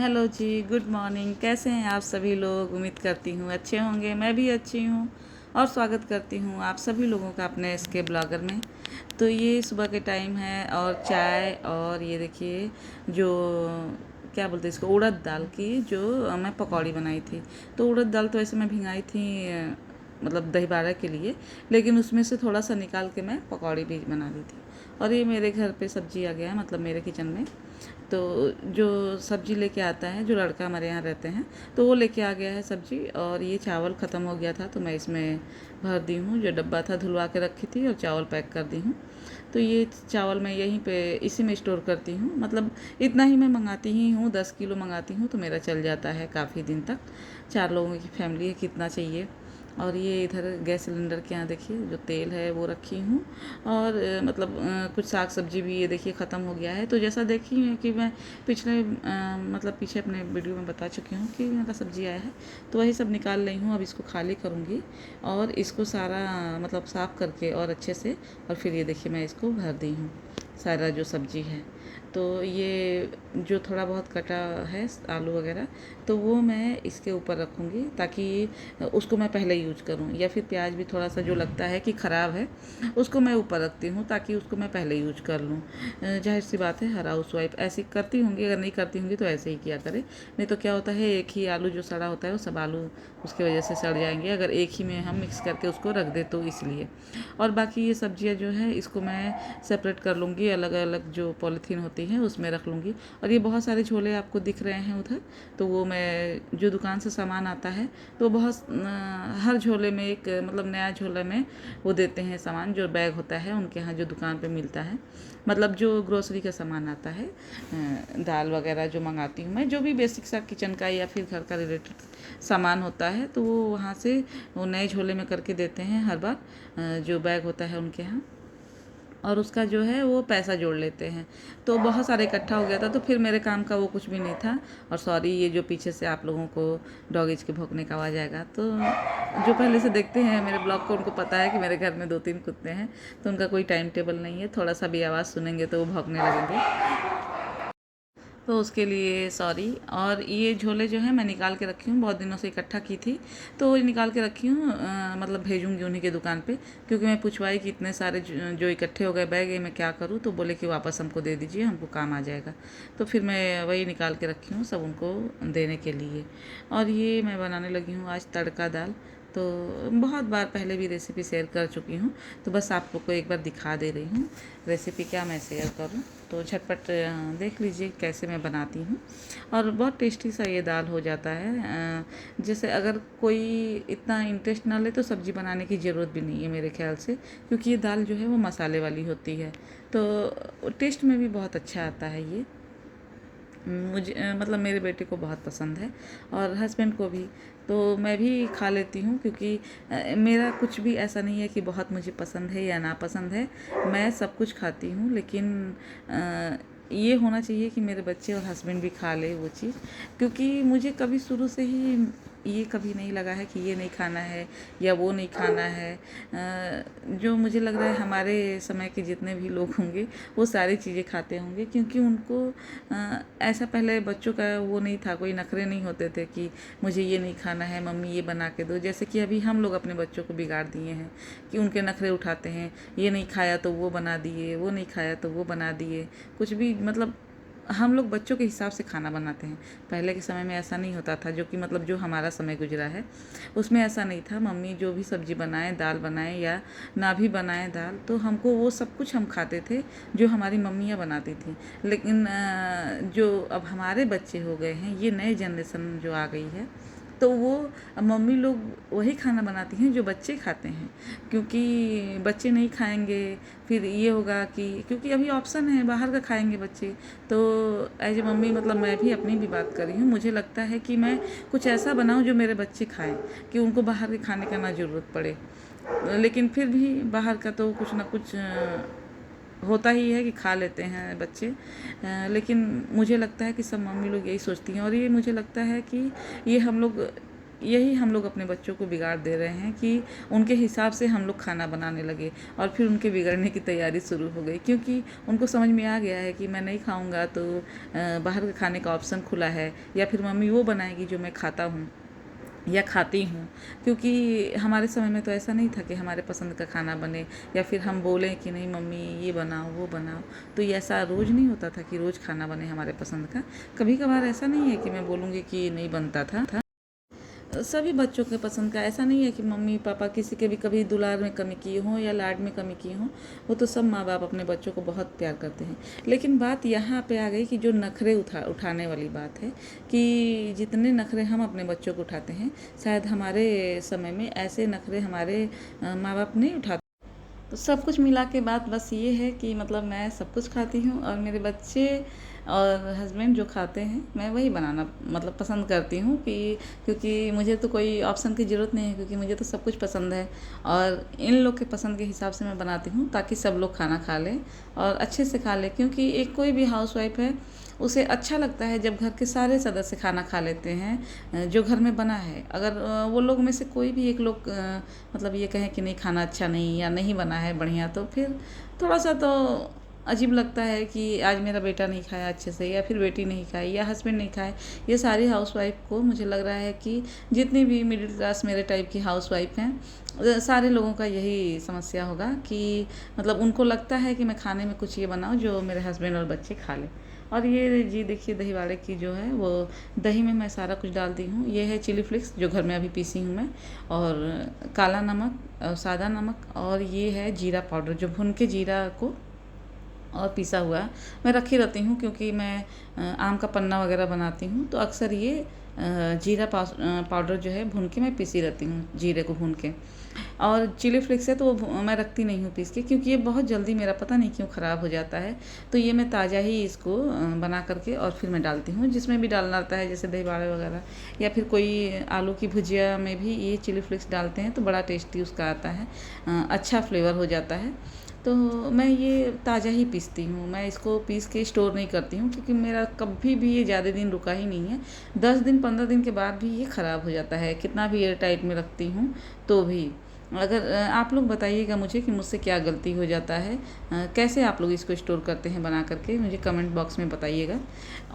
Hello जी, good morning. कैसे हैं आप सभी लोग? उम्मीद करती हूँ अच्छे होंगे। मैं भी अच्छी हूँ और स्वागत करती हूँ आप सभी लोगों का अपने इसके ब्लॉगर में। तो ये सुबह के टाइम है और चाय और ये देखिए जो क्या बोलते हैं इसको, उड़द दाल की जो मैं पकौड़ी बनाई थी। तो उड़द दाल तो वैसे मैं भिंगाई थी मतलब दही बाड़ा के लिए, लेकिन उसमें से थोड़ा सा निकाल के मैं पकौड़ी भी बना ली थी। और ये मेरे घर पे सब्जी आ गया है, मतलब मेरे किचन में। तो जो सब्ज़ी लेके आता है, जो लड़का हमारे यहाँ रहते हैं, तो वो लेके आ गया है सब्ज़ी। और ये चावल ख़त्म हो गया था तो मैं इसमें भर दी हूँ। जो डब्बा था धुलवा के रखी थी और चावल पैक कर दी हूँ। तो ये चावल मैं यहीं पे इसी में स्टोर करती हूँ। मतलब इतना ही मैं मंगाती ही हूँ, 10 किलो मंगाती हूँ तो मेरा चल जाता है काफ़ी दिन तक। 4 लोगों की फैमिली है, कितना चाहिए। और ये इधर गैस सिलेंडर के यहाँ देखिए जो तेल है वो रखी हूँ। और मतलब कुछ साग सब्जी भी ये देखिए ख़त्म हो गया है। तो जैसा देखी है कि मैं पिछले मतलब पीछे अपने वीडियो में बता चुकी हूँ कि मेरा सब्जी आया है, तो वही सब निकाल रही हूँ। अब इसको खाली करूँगी और इसको सारा मतलब साफ़ करके और अच्छे से, और फिर ये देखिए मैं इसको भर दी हूँ सारा जो सब्जी है। तो ये जो थोड़ा बहुत कटा है आलू वगैरह, तो वो मैं इसके ऊपर रखूँगी ताकि उसको मैं पहले यूज करूँ। या फिर प्याज भी थोड़ा सा जो लगता है कि ख़राब है, उसको मैं ऊपर रखती हूँ ताकि उसको मैं पहले यूज कर लूँ। जाहिर सी बात है, हर हाउस वाइफ ऐसी करती होंगी। अगर नहीं करती होंगी तो ऐसे ही किया करे, नहीं तो क्या होता है एक ही आलू जो सड़ा होता है वो सब आलू उसकी वजह से सड़ जाएंगे, अगर एक ही में हम मिक्स करके उसको रख दे तो इसलिए। और बाकी ये सब्जियां जो है इसको मैं सेपरेट कर लूँगी, अलग अलग जो पॉलीथीन होती है उसमें रख लूँगी। और ये बहुत सारे झोले आपको दिख रहे हैं उधर, तो वो मैं जो दुकान से सामान आता है तो बहुत हर झोले में एक मतलब नया झोले में वो देते हैं सामान, जो बैग होता है उनके यहाँ जो दुकान पे मिलता है। मतलब जो ग्रोसरी का सामान आता है, दाल वगैरह जो मंगाती हूँ मैं, जो भी बेसिक सा किचन का या फिर घर का रिलेटेड सामान होता है, तो वो वहाँ से वो नए झोले में करके देते हैं हर बार, जो बैग होता है उनके यहाँ। और उसका जो है वो पैसा जोड़ लेते हैं। तो बहुत सारा इकट्ठा हो गया था तो फिर मेरे काम का वो कुछ भी नहीं था। और सॉरी, ये जो पीछे से आप लोगों को डॉगीज के भौंकने का आवाज़ आएगा, तो जो पहले से देखते हैं मेरे ब्लॉग को उनको पता है कि मेरे घर में 2-3 कुत्ते हैं, तो उनका कोई टाइम टेबल नहीं है। थोड़ा सा भी आवाज़ सुनेंगे तो वो भौंकने लगेंगे, तो उसके लिए सॉरी। और ये झोले जो है मैं निकाल के रखी हूँ, बहुत दिनों से इकट्ठा की थी तो ये निकाल के रखी हूँ। मतलब भेजूँगी उन्हीं के दुकान पे, क्योंकि मैं पूछवाई कि इतने सारे जो इकट्ठे हो गए बैग, ये मैं क्या करूँ, तो बोले कि वापस हमको दे दीजिए, हमको काम आ जाएगा। तो फिर मैं वही निकाल के रखी हूँ सब उनको देने के लिए। और ये मैं बनाने लगी हूँ आज तड़का दाल। तो बहुत बार पहले भी रेसिपी शेयर कर चुकी हूँ, तो बस आप लोग को एक बार दिखा दे रही हूँ रेसिपी क्या मैं शेयर करूँ। तो झटपट देख लीजिए कैसे मैं बनाती हूँ। और बहुत टेस्टी सा ये दाल हो जाता है। जैसे अगर कोई इतना इंटरेस्ट ना ले तो सब्ज़ी बनाने की ज़रूरत भी नहीं है मेरे ख्याल से, क्योंकि ये दाल जो है वो मसाले वाली होती है, तो टेस्ट में भी बहुत अच्छा आता है ये। मुझे मतलब मेरे बेटे को बहुत पसंद है और हस्बैंड को भी, तो मैं भी खा लेती हूँ। क्योंकि मेरा कुछ भी ऐसा नहीं है कि बहुत मुझे पसंद है या नापसंद है, मैं सब कुछ खाती हूँ। लेकिन ये होना चाहिए कि मेरे बच्चे और हस्बैंड भी खा ले वो चीज़, क्योंकि मुझे कभी शुरू से ही ये कभी नहीं लगा है कि ये नहीं खाना है या वो नहीं खाना है। जो मुझे लग रहा है हमारे समय के जितने भी लोग होंगे वो सारी चीज़ें खाते होंगे, क्योंकि उनको ऐसा पहले बच्चों का वो नहीं था, कोई नखरे नहीं होते थे कि मुझे ये नहीं खाना है मम्मी ये बना के दो। जैसे कि अभी हम लोग अपने बच्चों को बिगाड़ दिए हैं कि उनके नखरे उठाते हैं, ये नहीं खाया तो वो बना दिए, वो नहीं खाया तो वो बना दिए। कुछ भी मतलब हम लोग बच्चों के हिसाब से खाना बनाते हैं। पहले के समय में ऐसा नहीं होता था, जो कि मतलब जो हमारा समय गुजरा है उसमें ऐसा नहीं था। मम्मी जो भी सब्ज़ी बनाए, दाल बनाए या ना भी बनाए दाल, तो हमको वो सब कुछ हम खाते थे जो हमारी मम्मियाँ बनाती थी। लेकिन जो अब हमारे बच्चे हो गए हैं, ये नए जनरेशन जो आ गई है, तो वो मम्मी लोग वही खाना बनाती हैं जो बच्चे खाते हैं। क्योंकि बच्चे नहीं खाएंगे, फिर ये होगा कि क्योंकि अभी ऑप्शन है बाहर का खाएंगे बच्चे, तो एज ए मम्मी मतलब मैं भी अपनी भी बात कर रही हूँ, मुझे लगता है कि मैं कुछ ऐसा बनाऊँ जो मेरे बच्चे खाएं, कि उनको बाहर के खाने का ना ज़रूरत पड़े। लेकिन फिर भी बाहर का तो कुछ ना कुछ होता ही है कि खा लेते हैं बच्चे। लेकिन मुझे लगता है कि सब मम्मी लोग यही सोचती हैं, और ये मुझे लगता है कि ये हम लोग यही हम लोग अपने बच्चों को बिगाड़ दे रहे हैं कि उनके हिसाब से हम लोग खाना बनाने लगे और फिर उनके बिगड़ने की तैयारी शुरू हो गई, क्योंकि उनको समझ में आ गया है कि मैं नहीं खाऊंगा तो बाहर के खाने का ऑप्शन खुला है, या फिर मम्मी वो बनाएगी जो मैं खाता हूँ या खाती हूँ। क्योंकि हमारे समय में तो ऐसा नहीं था कि हमारे पसंद का खाना बने, या फिर हम बोलें कि नहीं मम्मी ये बनाओ वो बनाओ। तो ये ऐसा रोज़ नहीं होता था कि रोज़ खाना बने हमारे पसंद का। कभी कभार ऐसा नहीं है कि मैं बोलूँगी कि नहीं बनता था। सभी बच्चों के पसंद का ऐसा नहीं है कि मम्मी पापा किसी के भी कभी दुलार में कमी किए हों या लाड में कमी की हों। वो तो सब माँ बाप अपने बच्चों को बहुत प्यार करते हैं। लेकिन बात यहाँ पे आ गई कि जो नखरे उठाने वाली बात है, कि जितने नखरे हम अपने बच्चों को उठाते हैं, शायद हमारे समय में ऐसे नखरे हमारे माँ बाप नहीं उठाते। तो सब कुछ मिला के बात बस ये है कि मतलब मैं सब कुछ खाती हूँ और मेरे बच्चे और हस्बैंड जो खाते हैं मैं वही बनाना मतलब पसंद करती हूँ, कि क्योंकि मुझे तो कोई ऑप्शन की ज़रूरत नहीं है, क्योंकि मुझे तो सब कुछ पसंद है और इन लोग के पसंद के हिसाब से मैं बनाती हूँ ताकि सब लोग खाना खा लें और अच्छे से खा लें। क्योंकि एक कोई भी हाउसवाइफ है उसे अच्छा लगता है जब घर के सारे सदस्य खाना खा लेते हैं जो घर में बना है। अगर वो लोग में से कोई भी एक लोग मतलब ये कहें कि नहीं खाना अच्छा नहीं या नहीं बना है बढ़िया, तो फिर थोड़ा सा तो अजीब लगता है कि आज मेरा बेटा नहीं खाया अच्छे से, या फिर बेटी नहीं खाई, या हस्बैंड नहीं खाए। ये सारी हाउसवाइफ को मुझे लग रहा है कि जितनी भी मिडिल क्लास मेरे टाइप की हाउसवाइफ हैं, सारे लोगों का यही समस्या होगा कि मतलब उनको लगता है कि मैं खाने में कुछ ये बनाऊँ जो मेरे हस्बैंड और बच्चे खा लें। और ये जी देखिए दही वाले की जो है वो दही में मैं सारा कुछ डालती हूँ। ये है चिली फ्लेक्स जो घर में अभी पीसी हूँ मैं, और काला नमक और सादा नमक, और ये है जीरा पाउडर जो भुन के जीरा को और पीसा हुआ मैं रखी रहती हूँ। क्योंकि मैं आम का पन्ना वगैरह बनाती हूँ तो अक्सर ये जीरा पाउडर जो है भून के मैं पीसी रहती हूँ, जीरे को भून के। और चिली फ्लेक्स है तो वो मैं रखती नहीं हूँ पीस के, क्योंकि ये बहुत जल्दी मेरा पता नहीं क्यों ख़राब हो जाता है। तो ये मैं ताज़ा ही इसको बना करके और फिर मैं डालती हूँ जिसमें भी डालना रहता है, जैसे दही बाड़े वगैरह, या फिर कोई आलू की भुजिया में भी ये चिली फ्लेक्स डालते हैं तो बड़ा टेस्टी उसका आता है, अच्छा फ्लेवर हो जाता है। तो मैं ये ताज़ा ही पीसती हूँ, मैं इसको पीस के स्टोर नहीं करती हूँ, क्योंकि मेरा कभी भी ये ज़्यादा दिन रुका ही नहीं है। 10 दिन 15 दिन के बाद भी ये ख़राब हो जाता है, कितना भी एयर टाइट में रखती हूँ तो भी। अगर आप लोग बताइएगा मुझे कि मुझसे क्या गलती हो जाता है, कैसे आप लोग इसको स्टोर करते हैं बना करके, मुझे कमेंट बॉक्स में बताइएगा।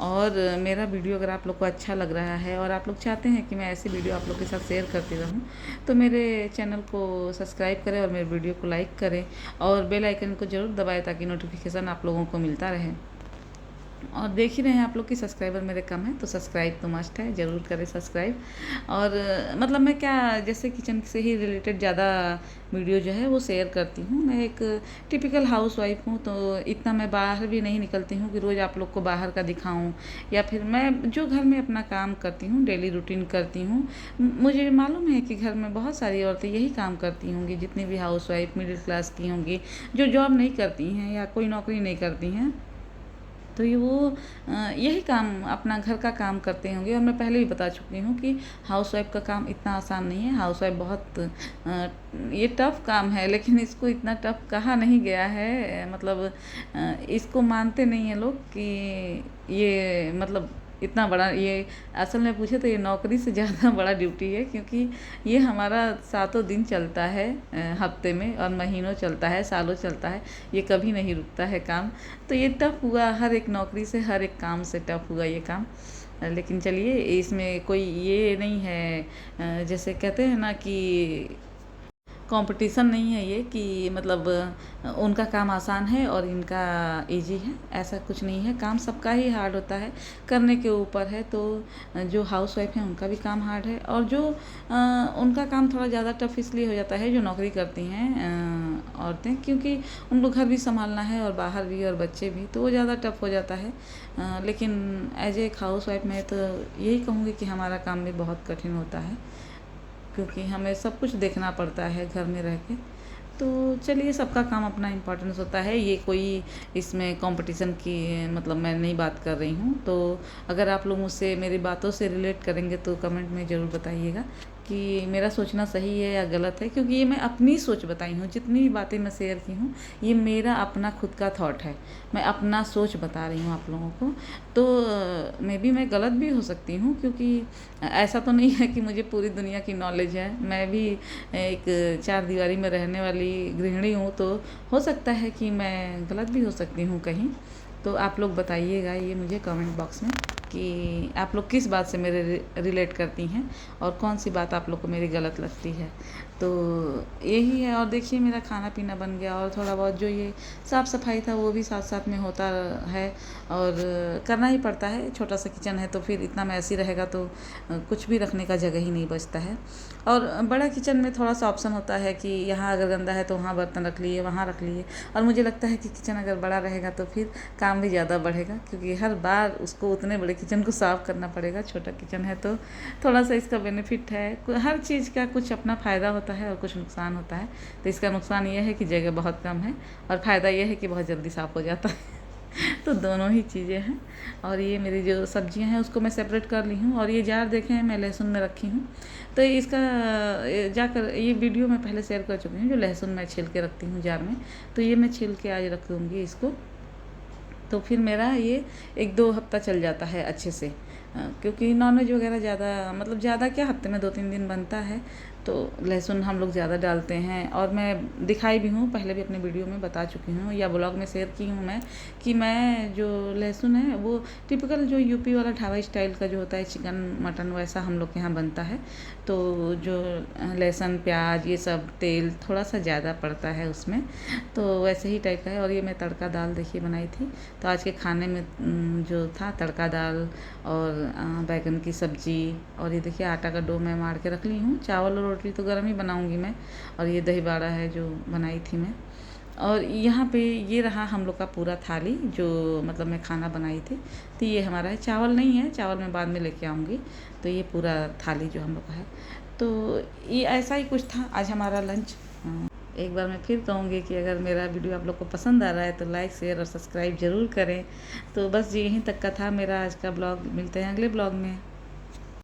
और मेरा वीडियो अगर आप लोग को अच्छा लग रहा है और आप लोग चाहते हैं कि मैं ऐसे वीडियो आप लोग के साथ शेयर करती रहूं, तो मेरे चैनल को सब्सक्राइब करें और मेरे वीडियो को लाइक करें और बेल आइकन को ज़रूर दबाएं ताकि नोटिफिकेशन आप लोगों को मिलता रहे। और देख ही रहे हैं आप लोग कि सब्सक्राइबर मेरे कम है, तो सब्सक्राइब तो मस्ट है, ज़रूर करें सब्सक्राइब। और मतलब मैं क्या जैसे किचन से ही रिलेटेड ज़्यादा वीडियो जो है वो शेयर करती हूँ। मैं एक टिपिकल हाउस वाइफ हूँ, तो इतना मैं बाहर भी नहीं निकलती हूँ कि रोज़ आप लोग को बाहर का दिखाऊँ, या फिर मैं जो घर में अपना काम करती हूँ, डेली रूटीन करती हूँ। मुझे मालूम है कि घर में बहुत सारी औरतें यही काम करती होंगी, जितनी भी हाउस वाइफ मिडिल क्लास की होंगी, जो जॉब नहीं करती हैं या कोई नौकरी नहीं करती हैं, तो ये वो यही काम अपना घर का काम करते होंगे। और मैं पहले भी बता चुकी हूँ कि हाउसवाइफ का काम इतना आसान नहीं है। हाउसवाइफ बहुत ये टफ़ काम है, लेकिन इसको इतना टफ़ कहा नहीं गया है। मतलब इसको मानते नहीं हैं लोग कि ये मतलब इतना बड़ा, ये असल में पूछे तो ये नौकरी से ज़्यादा बड़ा ड्यूटी है, क्योंकि ये हमारा सातों दिन चलता है, हफ्ते में, और महीनों चलता है, सालों चलता है, ये कभी नहीं रुकता है काम। तो ये टफ हुआ, हर एक नौकरी से हर एक काम से टफ हुआ ये काम। लेकिन चलिए इसमें कोई ये नहीं है, जैसे कहते हैं ना कि कंपटीशन नहीं है ये कि मतलब उनका काम आसान है और इनका इजी है, ऐसा कुछ नहीं है। काम सबका ही हार्ड होता है, करने के ऊपर है। तो जो हाउस वाइफ हैं उनका भी काम हार्ड है, और जो उनका काम थोड़ा ज़्यादा टफ इसलिए हो जाता है जो नौकरी करती हैं औरतें, क्योंकि उनको घर भी संभालना है और बाहर भी और बच्चे भी, तो वो ज़्यादा टफ हो जाता है। लेकिन एज ए हाउस वाइफ मैं तो यही कहूँगी कि हमारा काम भी बहुत कठिन होता है, क्योंकि हमें सब कुछ देखना पड़ता है घर में रह के। तो चलिए सबका काम अपना इम्पोर्टेंस होता है, ये कोई इसमें कंपटीशन की मतलब मैं नहीं बात कर रही हूँ। तो अगर आप लोग मुझसे मेरी बातों से रिलेट करेंगे तो कमेंट में ज़रूर बताइएगा। कि मेरा सोचना सही है या गलत है, क्योंकि ये मैं अपनी सोच बताई हूँ। जितनी भी बातें मैं शेयर की हूँ ये मेरा अपना खुद का थॉट है, मैं अपना सोच बता रही हूँ आप लोगों को। तो मे बी मैं गलत भी हो सकती हूँ, क्योंकि ऐसा तो नहीं है कि मुझे पूरी दुनिया की नॉलेज है। मैं भी एक चार दीवारी में रहने वाली गृहिणी हूँ, तो हो सकता है कि मैं गलत भी हो सकती हूँ कहीं। तो आप लोग बताइएगा ये मुझे कमेंट बॉक्स में कि आप लोग किस बात से मेरे रिलेट करती हैं और कौन सी बात आप लोग को मेरी गलत लगती है। तो यही है। और देखिए मेरा खाना पीना बन गया, और थोड़ा बहुत जो ये साफ़ सफाई था वो भी साथ साथ में होता है, और करना ही पड़ता है। छोटा सा किचन है तो फिर इतना मैसी रहेगा तो कुछ भी रखने का जगह ही नहीं बचता है। और बड़ा किचन में थोड़ा सा ऑप्शन होता है कि यहाँ अगर गंदा है तो वहाँ बर्तन रख लिए, वहाँ रख लिए। और मुझे लगता है कि किचन अगर बड़ा रहेगा तो फिर काम भी ज़्यादा बढ़ेगा, क्योंकि हर बार उसको उतने बड़े किचन को साफ़ करना पड़ेगा। छोटा किचन है तो थोड़ा सा इसका बेनिफिट है। हर चीज़ का कुछ अपना फ़ायदा होता है और कुछ नुकसान होता है। तो इसका नुकसान ये है कि जगह बहुत कम है, और फ़ायदा ये है कि बहुत जल्दी साफ़ हो जाता है। तो दोनों ही चीज़ें हैं। और ये मेरी जो सब्जियां हैं उसको मैं सेपरेट कर ली हूँ। और ये जार देखें मैं लहसुन में रखी हूँ, तो इसका जाकर ये वीडियो मैं पहले शेयर कर चुकी हूँ। जो लहसुन मैं छील के रखती हूँ जार में, तो ये मैं छील के आज रख दूँगी इसको। तो फिर मेरा ये 1-2 हफ्ता चल जाता है अच्छे से, क्योंकि नॉनवेज वगैरह ज़्यादा, मतलब ज़्यादा क्या, हफ्ते में 2-3 दिन बनता है। तो लहसुन हम लोग ज़्यादा डालते हैं। और मैं दिखाई भी हूँ, पहले भी अपने वीडियो में बता चुकी हूँ या ब्लॉग में शेयर की हूँ मैं, कि मैं जो लहसुन है वो टिपिकल जो यूपी वाला ढाबा स्टाइल का जो होता है, चिकन मटन वैसा हम लोग के यहाँ बनता है। तो जो लहसुन प्याज ये सब तेल थोड़ा सा ज़्यादा पड़ता है उसमें, तो वैसे ही टाइप का है। और ये मैं तड़का दाल देखिए बनाई थी। तो आज के खाने में जो था तड़का दाल और बैगन की सब्जी, और ये देखिए आटा का डो मैं मार के रख ली हूँ। चावल और रोटी तो गर्म ही बनाऊँगी मैं। और ये दही बाड़ा है जो बनाई थी मैं। और यहाँ पे ये रहा हम लोग का पूरा थाली, जो मतलब मैं खाना बनाई थी। तो ये हमारा है, चावल नहीं है, चावल मैं बाद में लेके आऊँगी। तो ये पूरा थाली जो हम लोग का है। तो ये ऐसा ही कुछ था आज हमारा लंच। एक बार मैं फिर कहूँगी कि अगर मेरा वीडियो आप लोग को पसंद आ रहा है तो लाइक शेयर और सब्सक्राइब ज़रूर करें। तो बस यहीं तक का था मेरा आज का ब्लॉग। मिलते हैं अगले ब्लॉग में।